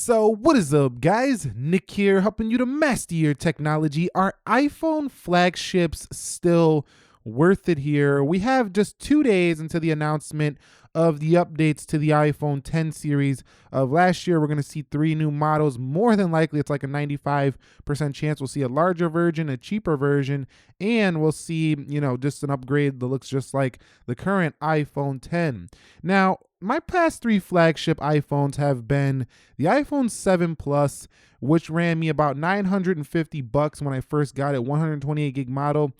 So what is up, guys? Nick here, helping you to master your technology. Are iPhone flagships still worth it here? We have just 2 days until the announcement of the updates to the iPhone 10 series of last year. We're going to see 3 new models. More than likely, it's like a 95% chance we'll see a larger version, a cheaper version, and we'll see, just an upgrade that looks just like the current iPhone 10. Now, my past 3 flagship iPhones have been the iPhone 7 Plus, which ran me about $950 when I first got it, 128 gig model.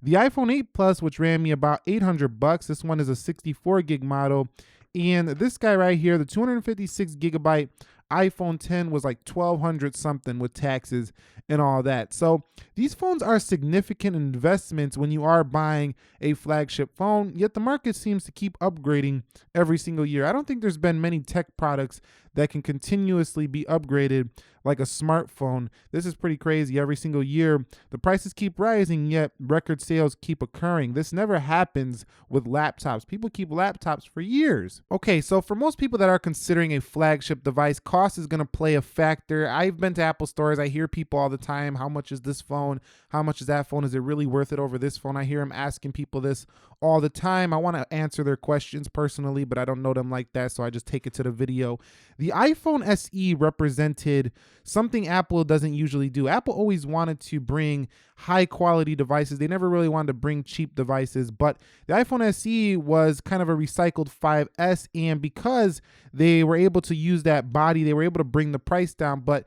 The iPhone 8 Plus, which ran me about $800. This one is a 64 gig model. And this guy right here, the 256 gigabyte iPhone 10 was like $1,200 something with taxes and all that. So these phones are significant investments when you are buying a flagship phone, yet the market seems to keep upgrading every single year. I don't think there's been many tech products that can continuously be upgraded like a smartphone. This is pretty crazy. Every single year, the prices keep rising, yet record sales keep occurring. This never happens with laptops. People keep laptops for years. Okay, so for most people that are considering a flagship device, cost is going to play a factor. I've been to Apple stores. I hear people all the time, how much is this phone? How much is that phone? Is it really worth it over this phone? I hear them asking people this all the time. I want to answer their questions personally, but I don't know them like that, so I just take it to the video. The iPhone SE represented something Apple doesn't usually do. Apple always wanted to bring high quality devices. They never really wanted to bring cheap devices, but the iPhone SE was kind of a recycled 5S, and because they were able to use that body, they were able to bring the price down. But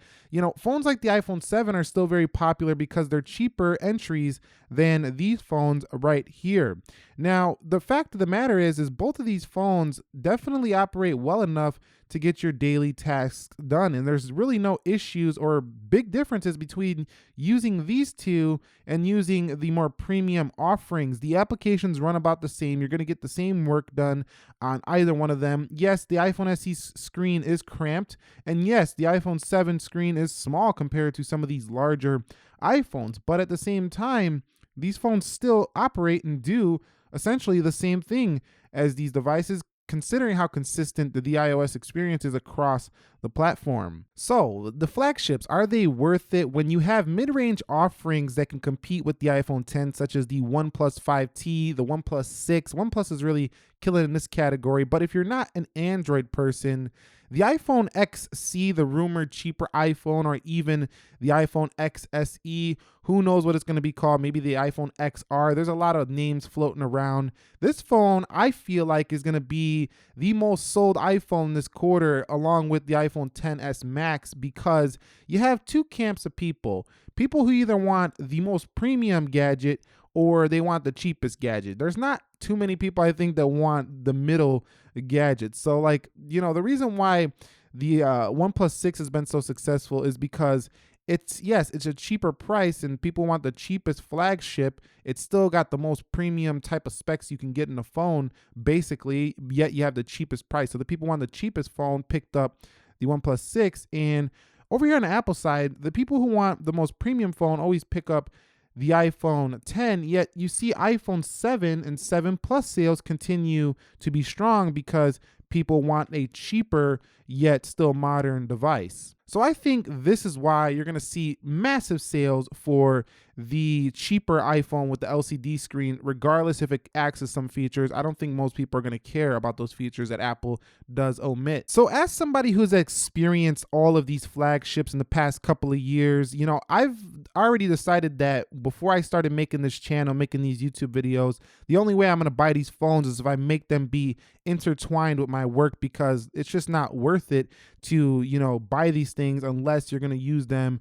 phones like the iPhone 7 are still very popular because they're cheaper entries than these phones right here. Now, the fact of the matter is both of these phones definitely operate well enough to get your daily tasks done. And there's really no issues or big differences between using these two and using the more premium offerings. The applications run about the same. You're going to get the same work done on either one of them. Yes, the iPhone SE screen is cramped. And yes, the iPhone 7 screen is small compared to some of these larger iPhones. But at the same time, these phones still operate and do essentially the same thing as these devices, considering how consistent the iOS experience is across the platform. So the flagships, are they worth it when you have mid-range offerings that can compete with the iPhone 10, such as the OnePlus 5T, the OnePlus 6? OnePlus is really killing in this category, but if you're not an Android person, the iPhone XC, the rumored cheaper iPhone, or even the iPhone XSE, who knows what it's going to be called, maybe the iPhone XR. There's a lot of names floating around. This phone, I feel like, is going to be the most sold iPhone this quarter, along with the iPhone XS Max, because you have two camps of people. People who either want the most premium gadget or they want the cheapest gadget. There's not too many people, I think, that want the middle gadget. So the reason why the OnePlus 6 has been so successful is because it's a cheaper price and people want the cheapest flagship. It's still got the most premium type of specs you can get in a phone, basically, yet you have the cheapest price. So the people who want the cheapest phone picked up the OnePlus 6. And over here on the Apple side, the people who want the most premium phone always pick up the iPhone 10, yet you see iPhone 7 and 7 Plus sales continue to be strong because people want a cheaper yet still modern device. So I think this is why you're going to see massive sales for the cheaper iPhone with the LCD screen, regardless if it accesses some features. I don't think most people are going to care about those features that Apple does omit. So as somebody who's experienced all of these flagships in the past couple of years, I've already decided that before I started making this channel, making these YouTube videos, the only way I'm going to buy these phones is if I make them be intertwined with my work, because it's just not worth it to buy these things unless you're going to use them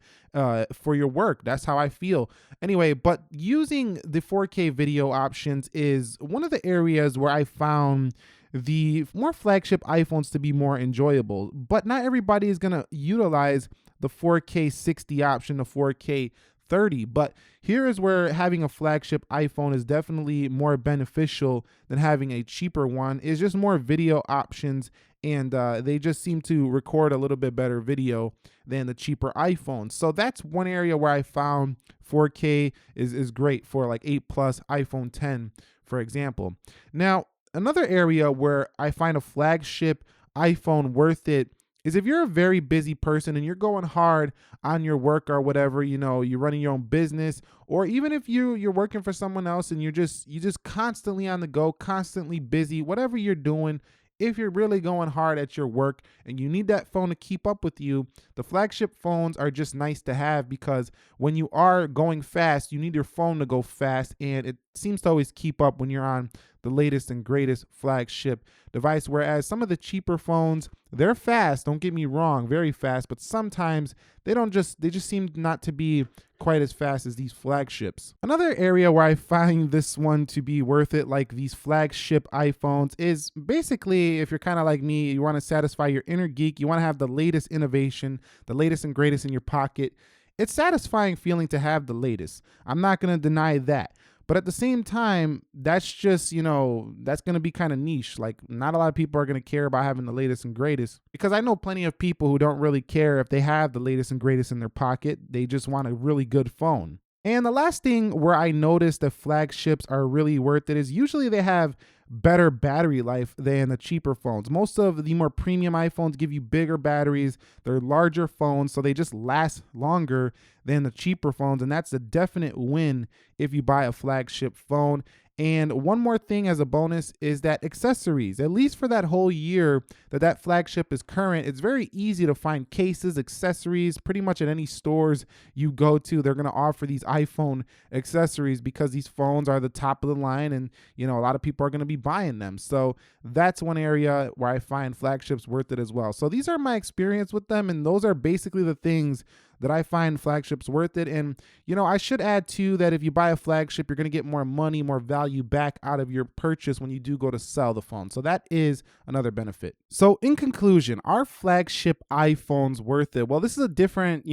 for your work. That's how I feel. Anyway, but using the 4K video options is one of the areas where I found the more flagship iPhones to be more enjoyable. But not everybody is going to utilize the 4K 60 option, the 4K 30. But here is where having a flagship iPhone is definitely more beneficial than having a cheaper one. It's just more video options, and they just seem to record a little bit better video than the cheaper iPhones. So that's one area where I found 4K is great for like 8 Plus, iPhone 10, for example. Now, another area where I find a flagship iPhone worth it is if you're a very busy person and you're going hard on your work or whatever, you're running your own business, or even if you're working for someone else and you just constantly on the go, constantly busy, whatever you're doing. If you're really going hard at your work and you need that phone to keep up with you, the flagship phones are just nice to have, because when you are going fast, you need your phone to go fast, and it seems to always keep up when you're on the latest and greatest flagship device. Whereas some of the cheaper phones, they're fast, don't get me wrong, very fast, but sometimes they just seem not to be quite as fast as these flagships. Another area where I find this one to be worth it, like these flagship iPhones, is basically if you're kind of like me, you want to satisfy your inner geek, you want to have the latest innovation, the latest and greatest in your pocket. It's satisfying feeling to have the latest. I'm not going to deny that. But at the same time, that's just, that's going to be kind of niche. Like, not a lot of people are going to care about having the latest and greatest, because I know plenty of people who don't really care if they have the latest and greatest in their pocket. They just want a really good phone. And the last thing where I noticed that flagships are really worth it is usually they have better battery life than the cheaper phones. Most of the more premium iPhones give you bigger batteries, they're larger phones, so they just last longer than the cheaper phones, and that's a definite win if you buy a flagship phone. And one more thing as a bonus is that accessories, at least for that whole year that flagship is current, it's very easy to find cases, accessories, pretty much at any stores you go to. They're going to offer these iPhone accessories because these phones are the top of the line, and a lot of people are going to be buying them. So that's one area where I find flagships worth it as well. So these are my experience with them, and those are basically the things that I find flagships worth it. And, I should add too that if you buy a flagship, you're going to get more money, more value back out of your purchase when you do go to sell the phone. So that is another benefit. So in conclusion, are flagship iPhones worth it? Well, this is a different,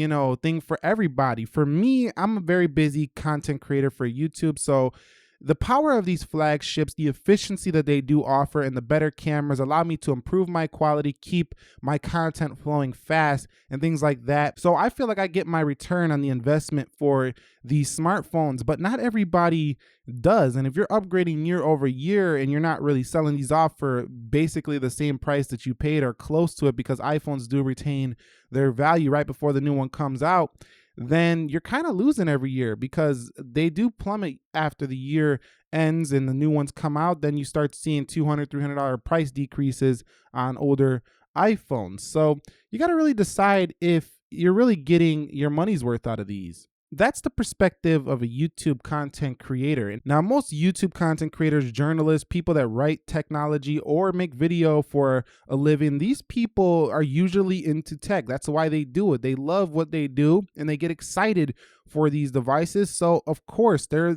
thing for everybody. For me, I'm a very busy content creator for YouTube. So the power of these flagships, the efficiency that they do offer, and the better cameras allow me to improve my quality, keep my content flowing fast, and things like that. So I feel like I get my return on the investment for these smartphones, but not everybody does. And if you're upgrading year over year and you're not really selling these off for basically the same price that you paid or close to it, because iPhones do retain their value right before the new one comes out, then you're kind of losing every year, because they do plummet after the year ends and the new ones come out. Then you start seeing $200, $300 price decreases on older iPhones. So you got to really decide if you're really getting your money's worth out of these. That's the perspective of a YouTube content creator. Now, most YouTube content creators, journalists, people that write technology or make video for a living, these people are usually into tech. That's why they do it. They love what they do and they get excited for these devices. So of course, they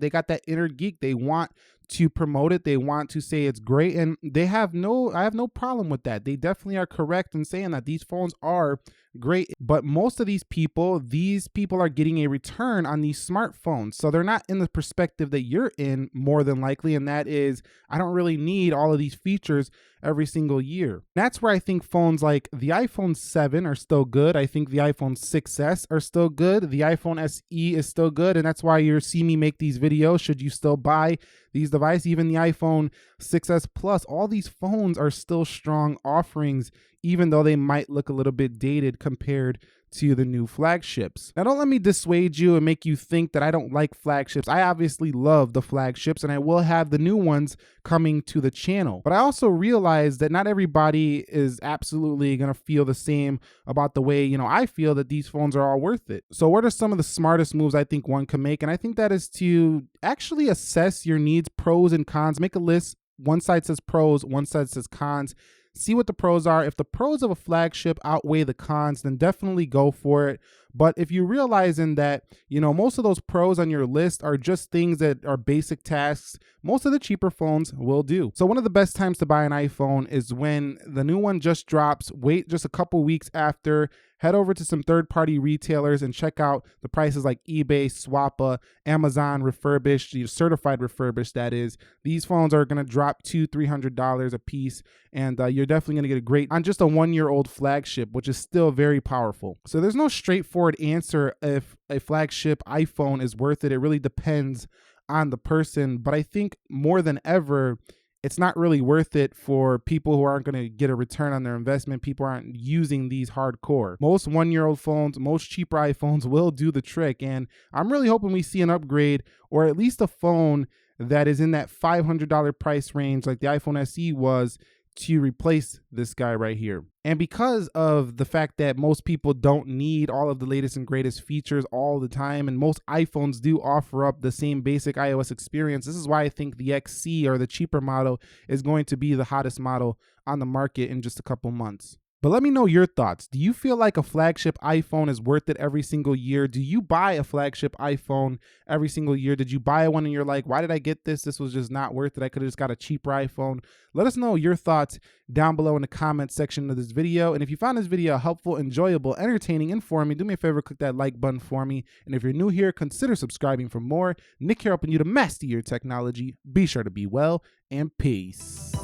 got that inner geek. They want to promote it. They want to say it's great, and I have no problem with that. They definitely are correct in saying that these phones are great, but most of these people are getting a return on these smartphones. So they're not in the perspective that you're in, more than likely, and that is, I don't really need all of these features every single year. That's where I think phones like the iPhone 7 are still good. I think the iPhone 6s are still good. The iPhone SE is still good, and that's why you see me make these videos. Should you still buy these devices? Even the iPhone 6s Plus, all these phones are still strong offerings, even though they might look a little bit dated compared to the new flagships. Now, don't let me dissuade you and make you think that I don't like flagships. I obviously love the flagships, and I will have the new ones coming to the channel. But I also realize that not everybody is absolutely going to feel the same about the way, I feel that these phones are all worth it. So what are some of the smartest moves I think one can make? And I think that is to actually assess your needs, pros and cons. Make a list. One side says pros, one side says cons. See what the pros are. If the pros of a flagship outweigh the cons, then definitely go for it. But if you're realizing that, most of those pros on your list are just things that are basic tasks, most of the cheaper phones will do. So one of the best times to buy an iPhone is when the new one just drops. Wait just a couple weeks after. Head over to some third-party retailers and check out the prices like eBay, Swappa, Amazon refurbished, certified refurbished, that is. These phones are going to drop $200, $300 a piece, and you're definitely going to get a great on just a one-year-old flagship, which is still very powerful. So there's no straightforward answer if a flagship iPhone is worth it. It really depends on the person, but I think more than ever, it's not really worth it for people who aren't going to get a return on their investment. People aren't using these hardcore. Most 1-year-old phones, most cheaper iPhones will do the trick. And I'm really hoping we see an upgrade, or at least a phone that is in that $500 price range like the iPhone SE was, to replace this guy right here. And because of the fact that most people don't need all of the latest and greatest features all the time, and most iPhones do offer up the same basic iOS experience, this is why I think the XC, or the cheaper model, is going to be the hottest model on the market in just a couple months. But let me know your thoughts. Do you feel like a flagship iPhone is worth it every single year? Do you buy a flagship iPhone every single year? Did you buy one and you're like, why did I get this? This was just not worth it. I could have just got a cheaper iPhone. Let us know your thoughts down below in the comments section of this video. And if you found this video helpful, enjoyable, entertaining, informative, do me a favor, click that like button for me. And if you're new here, consider subscribing for more. Nick here helping you to master your technology. Be sure to be well, and peace.